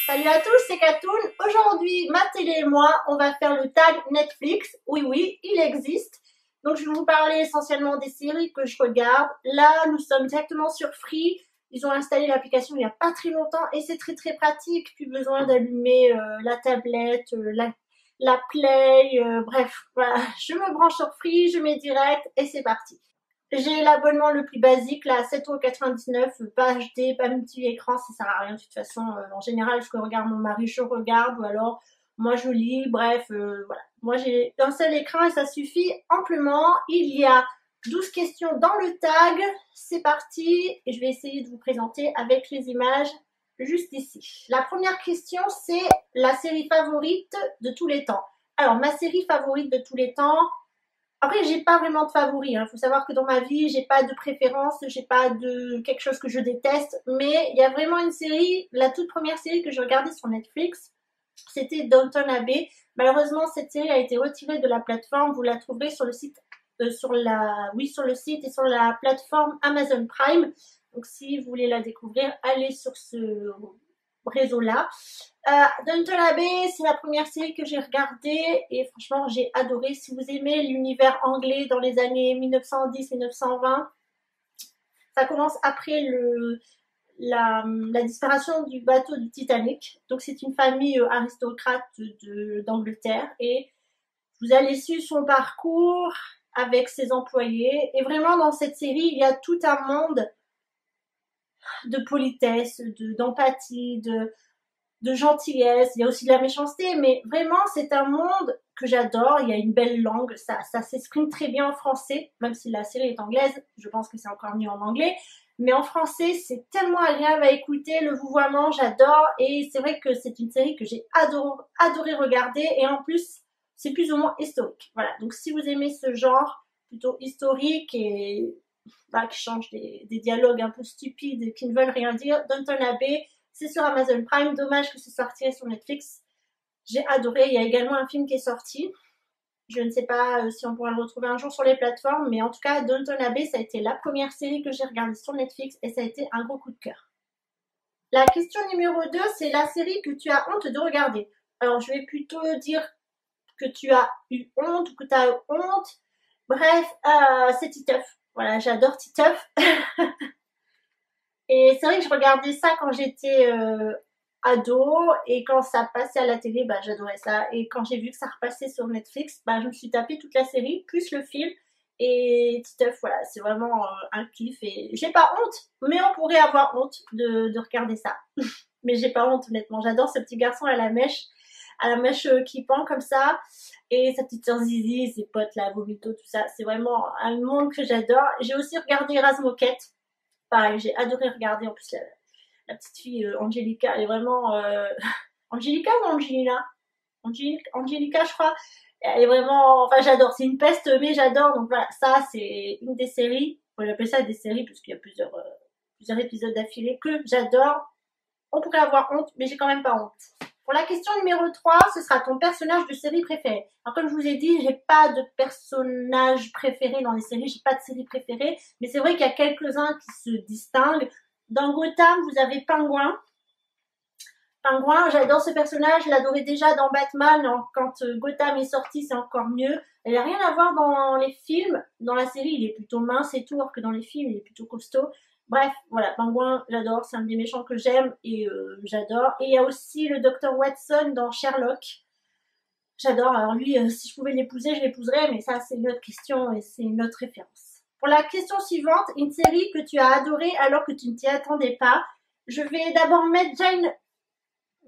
Salut à tous, c'est Katoun. Aujourd'hui, ma télé et moi, on va faire le tag Netflix. Oui, oui, il existe. Donc, je vais vous parler essentiellement des séries que je regarde. Là, nous sommes directement sur Free. Ils ont installé l'application il n'y a pas très longtemps et c'est très très pratique. Plus besoin d'allumer la tablette, la Play, bref. Voilà, je me branche sur Free, je mets direct et c'est parti. J'ai l'abonnement le plus basique, là, 7,99 €, pas HD, pas multi-écran, ça sert à rien de toute façon. En général, ce que regarde mon mari, je regarde, ou alors moi je lis, bref, voilà. Moi j'ai un seul écran et ça suffit amplement. Il y a 12 questions dans le tag, c'est parti, et je vais essayer de vous présenter avec les images juste ici. La première question, c'est la série favorite de tous les temps. Alors, ma série favorite de tous les temps, après, j'ai pas vraiment de favoris. Il faut savoir que dans ma vie, j'ai pas de préférence, j'ai pas de quelque chose que je déteste. Mais il y a vraiment une série, la toute première série que j'ai regardée sur Netflix, c'était Downton Abbey. Malheureusement, cette série a été retirée de la plateforme. Vous la trouverez sur le site, sur le site et sur la plateforme Amazon Prime. Donc, si vous voulez la découvrir, allez sur ce réseau-là. Downton Abbey, c'est la première série que j'ai regardée et franchement j'ai adoré. Si vous aimez l'univers anglais dans les années 1910-1920, ça commence après la disparition du bateau du Titanic. Donc c'est une famille aristocrate d'Angleterre et vous allez suivre son parcours avec ses employés. Et vraiment dans cette série, il y a tout un monde de politesse, d'empathie, de gentillesse, il y a aussi de la méchanceté, mais vraiment c'est un monde que j'adore. Il y a une belle langue, ça s'exprime très bien en français, même si la série est anglaise, je pense que c'est encore mieux en anglais, mais en français c'est tellement agréable à écouter, le vouvoiement j'adore, et c'est vrai que c'est une série que j'ai adoré regarder, et en plus c'est plus ou moins historique. Voilà, donc si vous aimez ce genre plutôt historique et qui change des dialogues un peu stupides qui ne veulent rien dire, Downton Abbey, c'est sur Amazon Prime. Dommage que ce soit retiré sur Netflix. J'ai adoré. Il y a également un film qui est sorti. Je ne sais pas si on pourra le retrouver un jour sur les plateformes, mais en tout cas, Downton Abbey, ça a été la première série que j'ai regardée sur Netflix et ça a été un gros coup de cœur. La question numéro 2, c'est la série que tu as honte de regarder. Alors, je vais plutôt dire que tu as eu honte ou que tu as eu honte. Bref, c'est Titeuf. Voilà, j'adore Titeuf. Et c'est vrai que je regardais ça quand j'étais ado et quand ça passait à la télé, j'adorais ça. Et quand j'ai vu que ça repassait sur Netflix, je me suis tapé toute la série, plus le film. Et Titeuf, voilà, c'est vraiment un kiff. Et j'ai pas honte, mais on pourrait avoir honte de regarder ça. Mais j'ai pas honte, honnêtement. J'adore ce petit garçon à la mèche qui pend comme ça. Et sa petite sœur Zizi, ses potes là, Vomito, tout ça. C'est vraiment un monde que j'adore. J'ai aussi regardé Erasmoquette. Pareil, j'ai adoré regarder. En plus, la petite fille Angelica, elle est vraiment... Angelica ou Angelina? Angelica, je crois. Elle est vraiment... Enfin, j'adore. C'est une peste, mais j'adore. Donc voilà, ça, c'est une des séries. On peut appeler ça des séries, puisqu'il y a plusieurs épisodes d'affilée que j'adore. On pourrait avoir honte, mais j'ai quand même pas honte. Pour la question numéro 3, ce sera ton personnage de série préféré. Alors comme je vous ai dit, j'ai pas de personnage préféré dans les séries, j'ai pas de série préférée, mais c'est vrai qu'il y a quelques-uns qui se distinguent. Dans Gotham, vous avez Pingouin. Pingouin, j'adore ce personnage, je l'adorais déjà dans Batman, quand Gotham est sorti, c'est encore mieux. Il n'a rien à voir dans les films, dans la série, il est plutôt mince et tout, alors que dans les films, il est plutôt costaud. Bref, voilà, Pingouin, j'adore, c'est un des méchants que j'aime et j'adore. Et il y a aussi le Dr Watson dans Sherlock. J'adore, alors lui, si je pouvais l'épouser, je l'épouserais, mais ça, c'est une autre question et c'est une autre référence. Pour la question suivante, une série que tu as adorée alors que tu ne t'y attendais pas. Je vais d'abord mettre Jane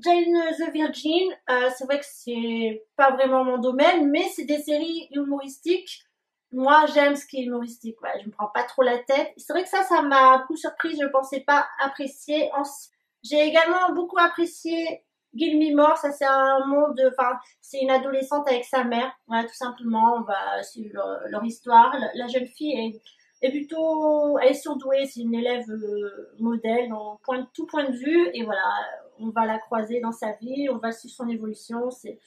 the Virgin. C'est vrai que c'est pas vraiment mon domaine, mais c'est des séries humoristiques. Moi, j'aime ce qui est humoristique. Voilà, je me prends pas trop la tête. C'est vrai que ça m'a beaucoup surprise. Je pensais pas apprécier. J'ai également beaucoup apprécié Gilmore. Ça, c'est un monde. Enfin, c'est une adolescente avec sa mère. Voilà, tout simplement. On va suivre leur histoire. La jeune fille est plutôt, elle est surdouée. C'est une élève modèle dans tout point de vue. Et voilà, on va la croiser dans sa vie. On va suivre son évolution. C'est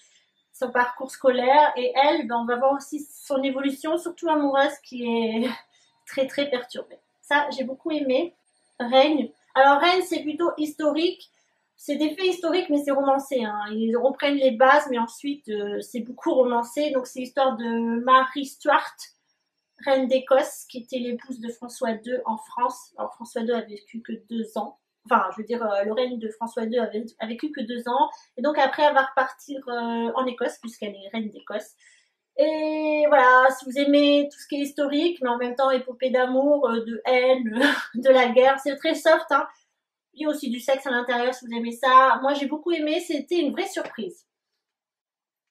son parcours scolaire et elle, on va voir aussi son évolution, surtout amoureuse, qui est très très perturbée. Ça, j'ai beaucoup aimé. Règne. Alors Règne, c'est plutôt historique. C'est des faits historiques, mais c'est romancé. Hein. Ils reprennent les bases, mais ensuite, c'est beaucoup romancé. Donc, c'est l'histoire de Marie Stuart, reine d'Écosse, qui était l'épouse de François II en France. Alors, François II a vécu que 2 ans. Enfin, je veux dire, le règne de François II a vécu que 2 ans. Et donc, après, elle va repartir en Écosse, puisqu'elle est reine d'Écosse. Et voilà, si vous aimez tout ce qui est historique, mais en même temps épopée d'amour, de haine, de la guerre, c'est très soft, hein. Il y a aussi du sexe à l'intérieur si vous aimez ça. Moi, j'ai beaucoup aimé, c'était une vraie surprise.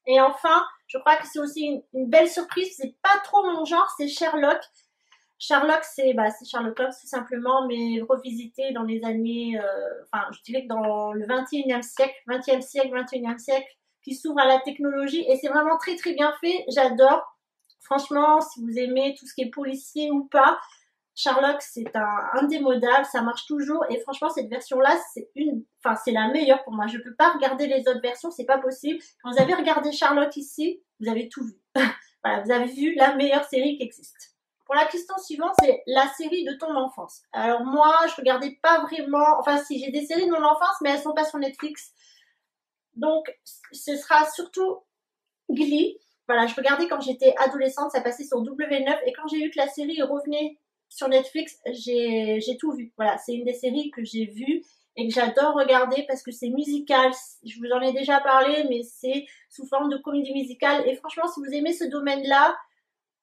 Et enfin, je crois que c'est aussi une belle surprise, c'est pas trop mon genre, c'est Sherlock. Sherlock, c'est Sherlock Holmes tout simplement, mais revisité dans les années, enfin, je dirais que dans le 21e siècle, 21e siècle, qui s'ouvre à la technologie, et c'est vraiment très très bien fait, j'adore. Franchement, si vous aimez tout ce qui est policier ou pas, Sherlock, c'est indémodable, ça marche toujours, et franchement, cette version-là, c'est la meilleure pour moi. Je peux pas regarder les autres versions, c'est pas possible. Quand vous avez regardé Sherlock ici, vous avez tout vu. Voilà, vous avez vu la meilleure série qui existe. Pour la question suivante, c'est la série de ton enfance. Alors moi, je regardais pas vraiment, enfin si, j'ai des séries de mon enfance, mais elles sont pas sur Netflix. Donc, ce sera surtout Glee. Voilà, je regardais quand j'étais adolescente, ça passait sur W9, et quand j'ai vu que la série revenait sur Netflix, j'ai tout vu. Voilà, c'est une des séries que j'ai vues et que j'adore regarder parce que c'est musical. Je vous en ai déjà parlé, mais c'est sous forme de comédie musicale. Et franchement, si vous aimez ce domaine-là,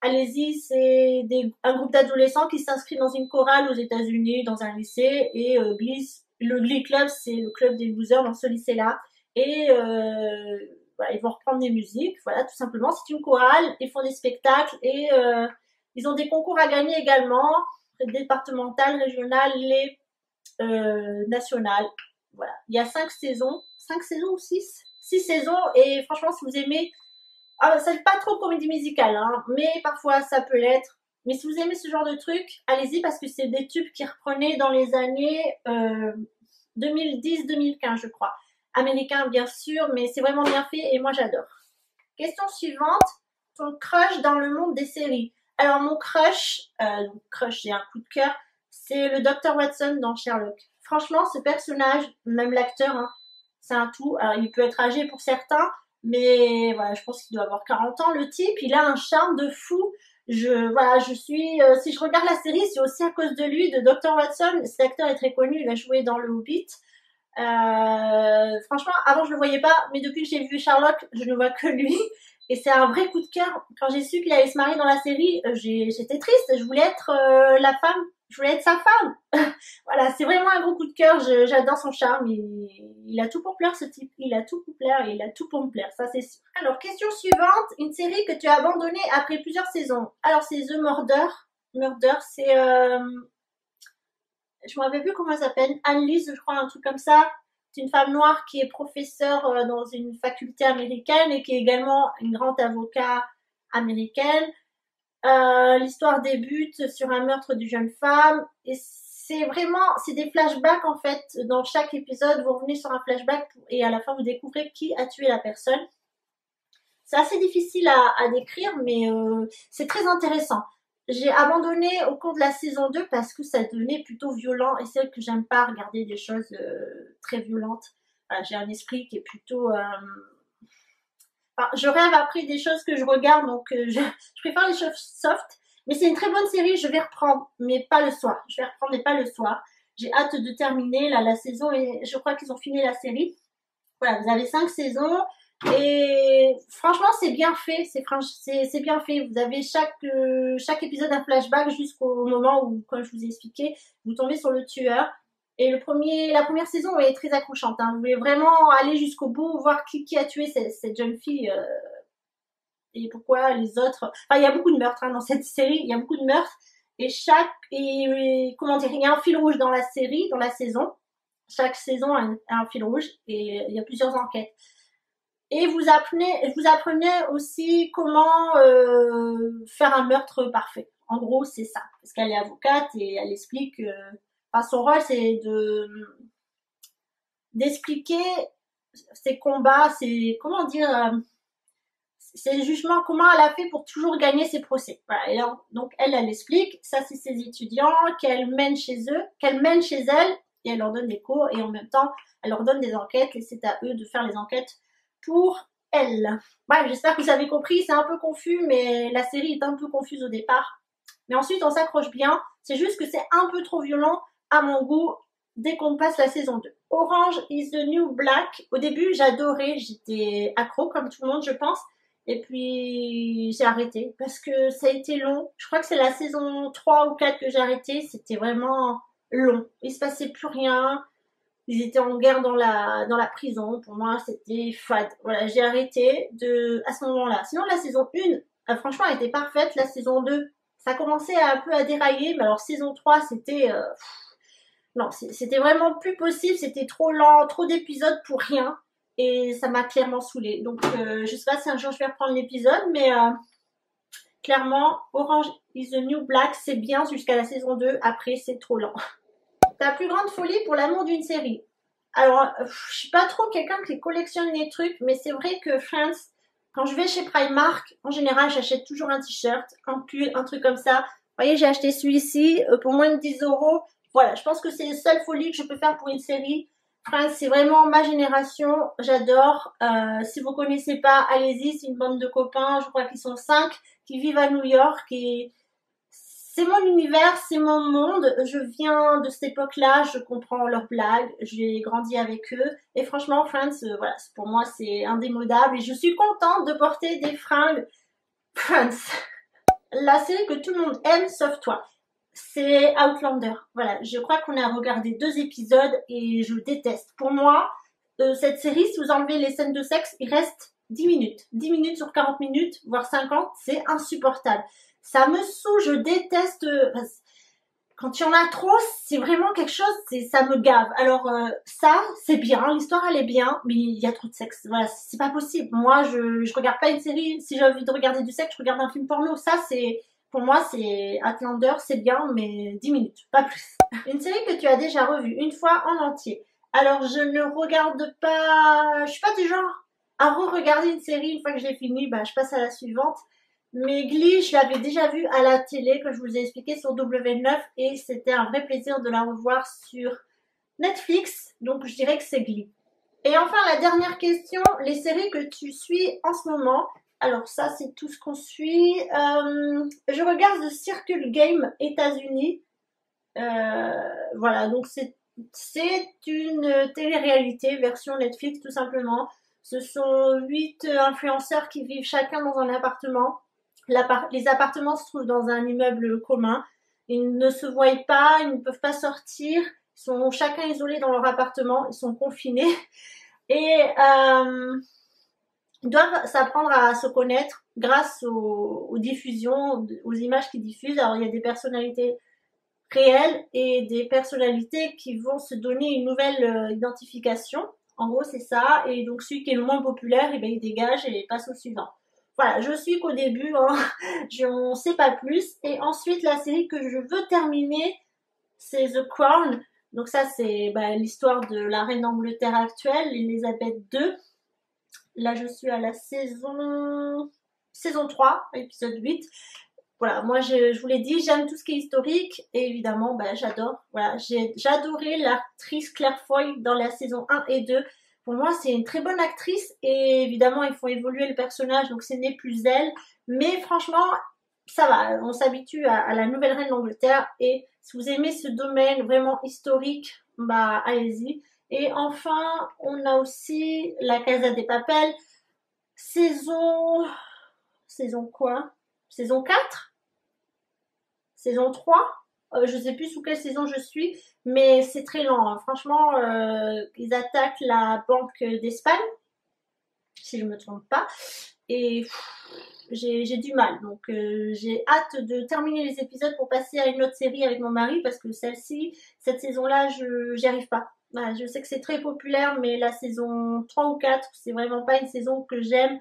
allez-y, c'est un groupe d'adolescents qui s'inscrit dans une chorale aux États-Unis, dans un lycée, et le Glee Club, c'est le club des losers dans ce lycée-là. Et voilà, ils vont reprendre des musiques, voilà, tout simplement. C'est une chorale, ils font des spectacles et ils ont des concours à gagner également, départemental, régional et national. Voilà, il y a 5 saisons ou 6 saisons, et franchement, si vous aimez, ça n'est pas trop comédie musicale, hein, mais parfois ça peut l'être. Mais si vous aimez ce genre de truc, allez-y parce que c'est des tubes qui reprenaient dans les années 2010-2015, je crois. Américain, bien sûr, mais c'est vraiment bien fait et moi j'adore. Question suivante, ton crush dans le monde des séries. Alors mon crush, j'ai un coup de cœur, c'est le Dr. Watson dans Sherlock. Franchement, ce personnage, même l'acteur, hein, c'est un tout. Alors, il peut être âgé pour certains, mais voilà, je pense qu'il doit avoir 40 ans. Le type, il a un charme de fou. Si je regarde la série, c'est aussi à cause de lui, de Dr. Watson. Cet acteur est très connu, il a joué dans Le Hobbit. Franchement, avant je le voyais pas, mais depuis que j'ai vu Sherlock, je ne vois que lui. Et c'est un vrai coup de cœur. Quand j'ai su qu'il allait se marier dans la série, j'étais triste. Je voulais être je voulais être sa femme. Voilà, c'est vraiment un gros coup de cœur. J'adore son charme. Il a tout pour plaire, ce type. Il a tout pour plaire et il a tout pour me plaire, ça c'est sûr. Alors, question suivante. Une série que tu as abandonnée après plusieurs saisons. Alors, c'est The Murder. Murder, c'est... je me rappelle plus comment elle s'appelle. Annelise, je crois, un truc comme ça. C'est une femme noire qui est professeure dans une faculté américaine et qui est également une grande avocate américaine. L'histoire débute sur un meurtre d'une jeune femme et c'est des flashbacks en fait. Dans chaque épisode, vous revenez sur un flashback et à la fin vous découvrez qui a tué la personne. C'est assez difficile à décrire, mais c'est très intéressant. J'ai abandonné au cours de la saison 2 parce que ça devenait plutôt violent et c'est vrai que j'aime pas regarder des choses très violentes. Voilà, j'ai un esprit qui est plutôt... Enfin, je rêve après des choses que je regarde, donc je préfère les choses soft. Mais c'est une très bonne série, je vais reprendre, mais pas le soir. Je vais reprendre, mais pas le soir. J'ai hâte de terminer là, la saison et je crois qu'ils ont fini la série. Voilà, vous avez 5 saisons. Et franchement, c'est bien fait, c'est bien fait. Vous avez chaque épisode un flashback jusqu'au moment où, comme je vous ai expliqué, vous tombez sur le tueur. Et la première saison est très accrochante. Hein. Vous voulez vraiment aller jusqu'au bout, voir qui a tué cette jeune fille et pourquoi les autres. Enfin, il y a beaucoup de meurtres hein, dans cette série. Il y a beaucoup de meurtres comment dire, il y a un fil rouge dans la série, dans la saison. Chaque saison a un fil rouge et il y a plusieurs enquêtes. Et vous apprenez aussi comment faire un meurtre parfait. En gros, c'est ça. Parce qu'elle est avocate et elle explique... son rôle, c'est d'expliquer ses combats, ses jugements, comment elle a fait pour toujours gagner ses procès. Voilà. Et donc, elle explique. Ça, c'est ses étudiants qu'elle mène chez elle. et elle leur donne des cours et en même temps elle leur donne des enquêtes et c'est à eux de faire les enquêtes pour elles. Bref, j'espère que vous avez compris, c'est un peu confus mais la série est un peu confuse au départ. Mais ensuite on s'accroche bien, c'est juste que c'est un peu trop violent à mon goût dès qu'on passe la saison 2. Orange is the New Black, au début j'adorais, j'étais accro comme tout le monde je pense. Et puis j'ai arrêté parce que ça a été long. Je crois que c'est la saison 3 ou 4 que j'ai arrêté. C'était vraiment long. Il se passait plus rien. Ils étaient en guerre dans la prison. Pour moi, c'était fade. Voilà, j'ai arrêté à ce moment-là. Sinon, la saison 1, franchement, elle était parfaite. La saison 2, ça commençait un peu à dérailler. Mais alors, saison 3, c'était... non, c'était vraiment plus possible. C'était trop lent, trop d'épisodes pour rien. Et ça m'a clairement saoulée. Donc, je sais pas si un jour je vais reprendre l'épisode, mais clairement, Orange is the New Black, c'est bien jusqu'à la saison 2. Après, c'est trop lent. Ta plus grande folie pour l'amour d'une série? Alors, je suis pas trop quelqu'un qui collectionne les trucs, mais c'est vrai que Friends, quand je vais chez Primark, en général, j'achète toujours un t-shirt, un pull, un truc comme ça. Vous voyez, j'ai acheté celui-ci pour moins de 10 euros. Voilà, je pense que c'est les seules folies que je peux faire pour une série. Friends, c'est vraiment ma génération, j'adore. Si vous connaissez pas, allez-y, c'est une bande de copains, je crois qu'ils sont 5, qui vivent à New York et c'est mon univers, c'est mon monde. Je viens de cette époque-là, je comprends leurs blagues, j'ai grandi avec eux et franchement, Friends, voilà, pour moi c'est indémodable et je suis contente de porter des fringues Friends. La série que tout le monde aime sauf toi, c'est Outlander. Voilà, je crois qu'on a regardé 2 épisodes et je déteste. Pour moi, cette série, si vous enlevez les scènes de sexe, il reste 10 minutes. 10 minutes sur 40 minutes, voire 50, c'est insupportable. Ça me saoule, je déteste. Quand il y en a trop, c'est vraiment quelque chose, ça me gave. Alors ça, c'est bien, l'histoire elle est bien, mais il y a trop de sexe. Voilà, c'est pas possible. Moi, je regarde pas une série. Si j'ai envie de regarder du sexe, je regarde un film porno. Ça, c'est pour moi, c'est Outlander, c'est bien, mais 10 minutes, pas plus. Une série que tu as déjà revue une fois en entier. Alors, je ne regarde pas... Je suis pas du genre à re-regarder une série. Une fois que je l'ai finie, bah, je passe à la suivante. Mais Glee, je l'avais déjà vue à la télé, que je vous ai expliqué sur W9, et c'était un vrai plaisir de la revoir sur Netflix. Donc, je dirais que c'est Glee. Et enfin, la dernière question, les séries que tu suis en ce moment. Alors ça, c'est tout ce qu'on suit. Je regarde The Circle Game États-Unis. Voilà, donc c'est une télé-réalité version Netflix tout simplement. Ce sont 8 influenceurs qui vivent chacun dans un appartement. Les appartements se trouvent dans un immeuble commun. Ils ne se voient pas, ils ne peuvent pas sortir. Ils sont chacun isolés dans leur appartement, ils sont confinés. Et ils doivent s'apprendre à se connaître grâce aux diffusions, aux images qu'ils diffusent. Alors, il y a des personnalités réelles et des personnalités qui vont se donner une nouvelle identification. En gros, c'est ça. Et donc, celui qui est le moins populaire, eh ben, il dégage et passe au suivant. Voilà, je suis qu'au début, hein. On ne sait pas plus. Et ensuite, la série que je veux terminer, c'est The Crown. Donc ça, c'est l'histoire de la reine d'Angleterre actuelle, Elisabeth II. Là, je suis à la saison 3, épisode 8. Voilà, moi, je vous l'ai dit, j'aime tout ce qui est historique. Et évidemment, j'adore. Voilà, j'adorais l'actrice Claire Foy dans la saison 1 et 2. Pour moi, c'est une très bonne actrice. Et évidemment, il faut évoluer le personnage, donc ce n'est plus elle. Mais franchement, ça va, on s'habitue à la nouvelle reine d'Angleterre. Et si vous aimez ce domaine vraiment historique, allez-y. Et enfin, on a aussi La Casa des Papel, saison quoi? Saison 4? Saison 3? Je sais plus sous quelle saison je suis, mais c'est très lent, hein. Franchement, ils attaquent la Banque d'Espagne, si je me trompe pas, et j'ai du mal. Donc j'ai hâte de terminer les épisodes pour passer à une autre série avec mon mari, parce que cette saison-là, j'y arrive pas. Voilà, je sais que c'est très populaire, mais la saison 3 ou 4, c'est vraiment pas une saison que j'aime.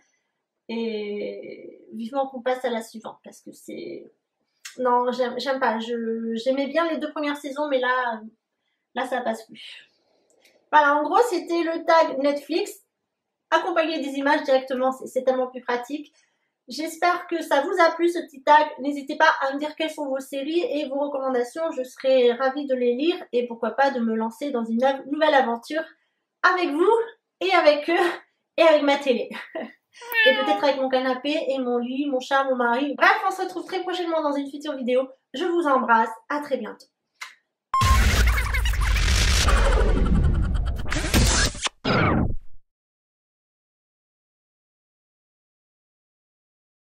Et vivement qu'on passe à la suivante, parce que c'est... Non, j'aime pas. J'aimais bien les 2 premières saisons, mais là ça passe plus. Voilà, en gros, c'était le tag Netflix. Accompagner des images directement, c'est tellement plus pratique. J'espère que ça vous a plu ce petit tag. N'hésitez pas à me dire quelles sont vos séries et vos recommandations. Je serai ravie de les lire et pourquoi pas de me lancer dans une nouvelle aventure avec vous et avec eux et avec ma télé. Et peut-être avec mon canapé et mon lit, mon chat, mon mari. Bref, on se retrouve très prochainement dans une future vidéo. Je vous embrasse. À très bientôt.